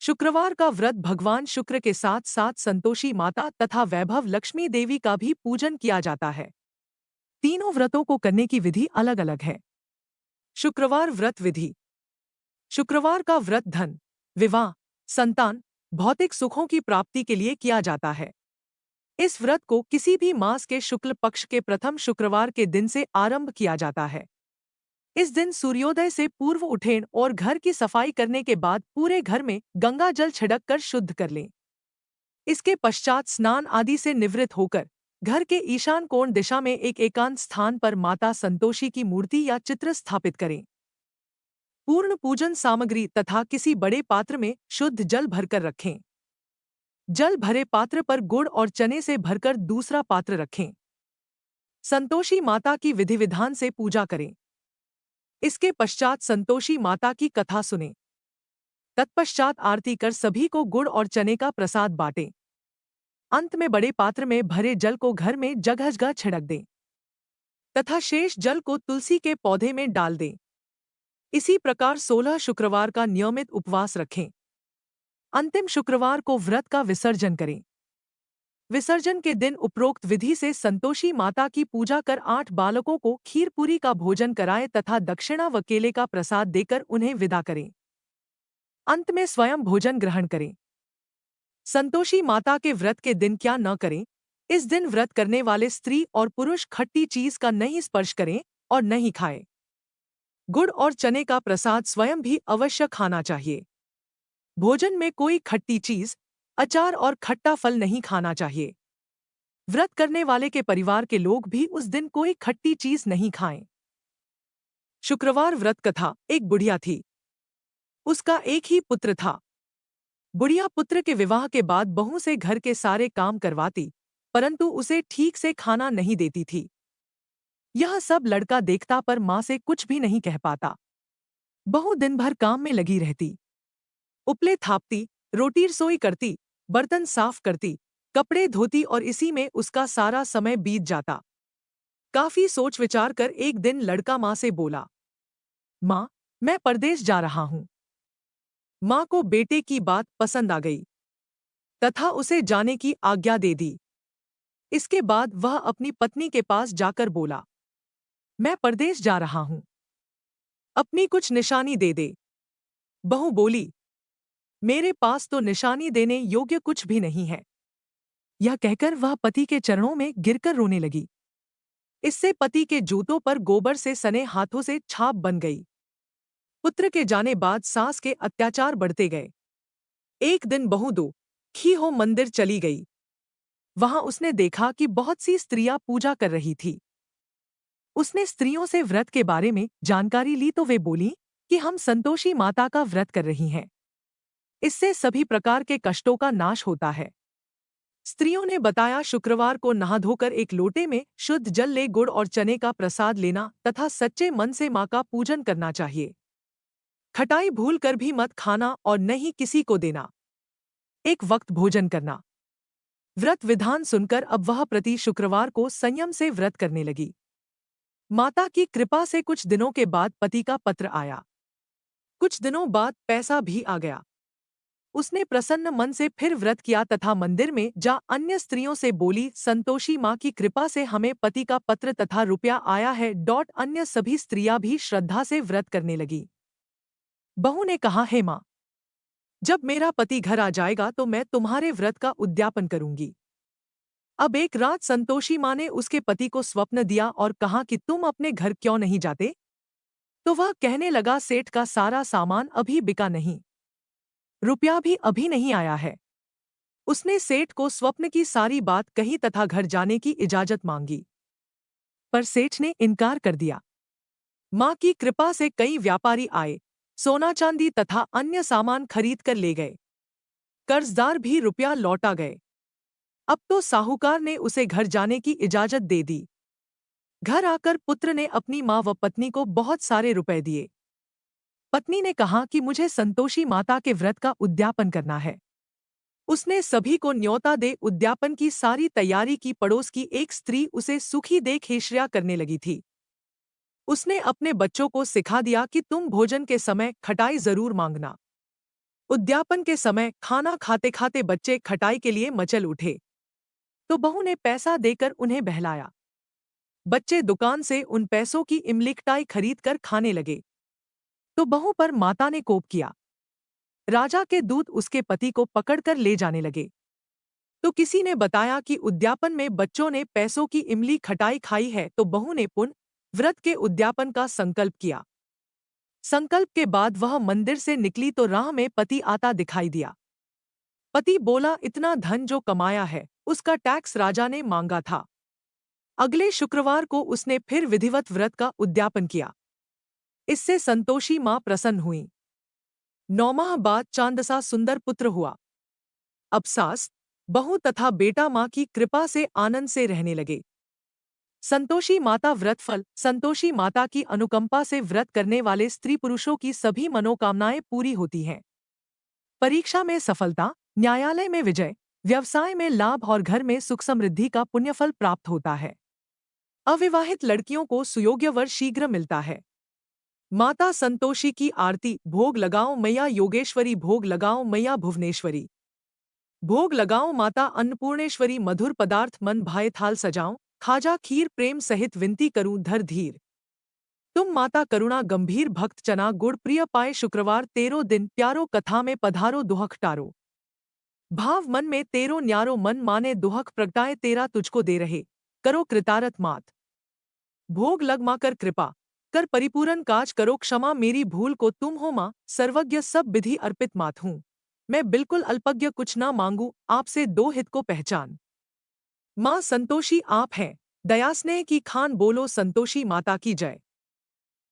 शुक्रवार का व्रत भगवान शुक्र के साथ साथ संतोषी माता तथा वैभव लक्ष्मी देवी का भी पूजन किया जाता है। तीनों व्रतों को करने की विधि अलग अलग है। शुक्रवार व्रत विधि। शुक्रवार का व्रत धन, विवाह, संतान, भौतिक सुखों की प्राप्ति के लिए किया जाता है। इस व्रत को किसी भी मास के शुक्ल पक्ष के प्रथम शुक्रवार के दिन से आरंभ किया जाता है। इस दिन सूर्योदय से पूर्व उठें और घर की सफाई करने के बाद पूरे घर में गंगा जल छिड़क कर शुद्ध कर लें। इसके पश्चात स्नान आदि से निवृत्त होकर घर के ईशान कोण दिशा में एक एकांत स्थान पर माता संतोषी की मूर्ति या चित्र स्थापित करें। पूर्ण पूजन सामग्री तथा किसी बड़े पात्र में शुद्ध जल भरकर रखें। जल भरे पात्र पर गुड़ और चने से भरकर दूसरा पात्र रखें। संतोषी माता की विधि विधान से पूजा करें। इसके पश्चात संतोषी माता की कथा सुनें। तत्पश्चात आरती कर सभी को गुड़ और चने का प्रसाद बांटें। अंत में बड़े पात्र में भरे जल को घर में जगह जगह छिड़क दें तथा शेष जल को तुलसी के पौधे में डाल दें। इसी प्रकार 16 शुक्रवार का नियमित उपवास रखें। अंतिम शुक्रवार को व्रत का विसर्जन करें। विसर्जन के दिन उपरोक्त विधि से संतोषी माता की पूजा कर 8 बालकों को खीर पूरी का भोजन कराएं तथा दक्षिणा व केले का प्रसाद देकर उन्हें विदा करें। अंत में स्वयं भोजन ग्रहण करें। संतोषी माता के व्रत के दिन क्या न करें। इस दिन व्रत करने वाले स्त्री और पुरुष खट्टी चीज का नहीं स्पर्श करें और नहीं खाएं। गुड़ और चने का प्रसाद स्वयं भी अवश्य खाना चाहिए। भोजन में कोई खट्टी चीज, अचार और खट्टा फल नहीं खाना चाहिए। व्रत करने वाले के परिवार के लोग भी उस दिन कोई खट्टी चीज नहीं खाएं। शुक्रवार व्रत कथा। एक बुढ़िया थी। उसका एक ही पुत्र था। बुढ़िया पुत्र के विवाह के बाद बहू से घर के सारे काम करवाती, परंतु उसे ठीक से खाना नहीं देती थी। यह सब लड़का देखता पर माँ से कुछ भी नहीं कह पाता। बहू दिन भर काम में लगी रहती। उपले थापती, रोटी रसोई करती, बर्तन साफ करती, कपड़े धोती और इसी में उसका सारा समय बीत जाता। काफी सोच विचार कर एक दिन लड़का माँ से बोला, माँ, मैं परदेश जा रहा हूँ। माँ को बेटे की बात पसंद आ गई तथा उसे जाने की आज्ञा दे दी। इसके बाद वह अपनी पत्नी के पास जाकर बोला, मैं परदेश जा रहा हूँ, अपनी कुछ निशानी दे दे। बहू बोली, मेरे पास तो निशानी देने योग्य कुछ भी नहीं है। यह कहकर वह पति के चरणों में गिरकर रोने लगी। इससे पति के जूतों पर गोबर से सने हाथों से छाप बन गई। पुत्र के जाने बाद सास के अत्याचार बढ़ते गए। एक दिन बहू दुखी हो मंदिर चली गई। वहां उसने देखा कि बहुत सी स्त्रियां पूजा कर रही थी। उसने स्त्रियों से व्रत के बारे में जानकारी ली तो वे बोली कि हम संतोषी माता का व्रत कर रही हैं। इससे सभी प्रकार के कष्टों का नाश होता है। स्त्रियों ने बताया, शुक्रवार को नहा धोकर एक लोटे में शुद्ध जल ले गुड़ और चने का प्रसाद लेना तथा सच्चे मन से माँ का पूजन करना चाहिए। खटाई भूल कर भी मत खाना और न ही किसी को देना। एक वक्त भोजन करना। व्रत विधान सुनकर अब वह प्रति शुक्रवार को संयम से व्रत करने लगी। माता की कृपा से कुछ दिनों के बाद पति का पत्र आया। कुछ दिनों बाद पैसा भी आ गया। उसने प्रसन्न मन से फिर व्रत किया तथा मंदिर में जा अन्य स्त्रियों से बोली, संतोषी माँ की कृपा से हमें पति का पत्र तथा रुपया आया है। अन्य सभी स्त्रियां भी श्रद्धा से व्रत करने लगी। बहू ने कहा, हे माँ, जब मेरा पति घर आ जाएगा तो मैं तुम्हारे व्रत का उद्यापन करूंगी। अब एक रात संतोषी माँ ने उसके पति को स्वप्न दिया और कहा कि तुम अपने घर क्यों नहीं जाते? तो वह कहने लगा, सेठ का सारा सामान अभी बिका नहीं, रुपया भी अभी नहीं आया है। उसने सेठ को स्वप्न की सारी बात कही तथा घर जाने की इजाजत मांगी, पर सेठ ने इनकार कर दिया। माँ की कृपा से कई व्यापारी आए, सोना चांदी तथा अन्य सामान खरीद कर ले गए। कर्जदार भी रुपया लौटा गए। अब तो साहूकार ने उसे घर जाने की इजाजत दे दी। घर आकर पुत्र ने अपनी माँ व पत्नी को बहुत सारे रुपए दिए। पत्नी ने कहा कि मुझे संतोषी माता के व्रत का उद्यापन करना है। उसने सभी को न्योता दे उद्यापन की सारी तैयारी की। पड़ोस की एक स्त्री उसे सुखी देख ईर्ष्या करने लगी थी। उसने अपने बच्चों को सिखा दिया कि तुम भोजन के समय खटाई जरूर मांगना। उद्यापन के समय खाना खाते खाते बच्चे खटाई के लिए मचल उठे, तो बहू ने पैसा देकर उन्हें बहलाया। बच्चे दुकान से उन पैसों की इमली खटाई खरीद कर खाने लगे, तो बहू पर माता ने कोप किया। राजा के दूत उसके पति को पकड़कर ले जाने लगे, तो किसी ने बताया कि उद्यापन में बच्चों ने पैसों की इमली खटाई खाई है, तो बहू ने पुनः व्रत के उद्यापन का संकल्प किया। संकल्प के बाद वह मंदिर से निकली तो राह में पति आता दिखाई दिया। पति बोला, इतना धन जो कमाया है उसका टैक्स राजा ने मांगा था। अगले शुक्रवार को उसने फिर विधिवत व्रत का उद्यापन किया। इससे संतोषी मां प्रसन्न हुई। 9 माह बाद चांदसा सुंदर पुत्र हुआ। अब सास, बहू तथा बेटा मां की कृपा से आनंद से रहने लगे। संतोषी माता व्रत फल। संतोषी माता की अनुकंपा से व्रत करने वाले स्त्री पुरुषों की सभी मनोकामनाएं पूरी होती हैं। परीक्षा में सफलता, न्यायालय में विजय, व्यवसाय में लाभ और घर में सुख समृद्धि का पुण्यफल प्राप्त होता है। अविवाहित लड़कियों को सुयोग्य वर शीघ्र मिलता है। माता संतोषी की आरती। भोग लगाओ मैया योगेश्वरी, भोग लगाओ मैया भुवनेश्वरी, भोग लगाओ माता अन्नपूर्णेश्वरी। मधुर पदार्थ मन भाए थाल सजाऊं, खाजा खीर प्रेम सहित विनती करूं धर धीर। तुम माता करुणा गंभीर, भक्त चना गुड़ प्रिय पाए। शुक्रवार 13 दिन प्यारो कथा में पधारो दुहक टारो। भाव मन में तेरो न्यारो, मन माने दुहक प्रगटाए तेरा तुझको दे रहे, करो कृतारथ मात। भोग लग मां कर कृपा कर परिपूरन काज करो, क्षमा मेरी भूल को तुम हो मां, सर्वज्ञ सब विधि अर्पित मात हूँ। मैं बिल्कुल अल्पज्ञ, कुछ ना मांगू आपसे, दो हित को पहचान। मां संतोषी आप हैं, दया स्नेह की खान, बोलो संतोषी माता की जय।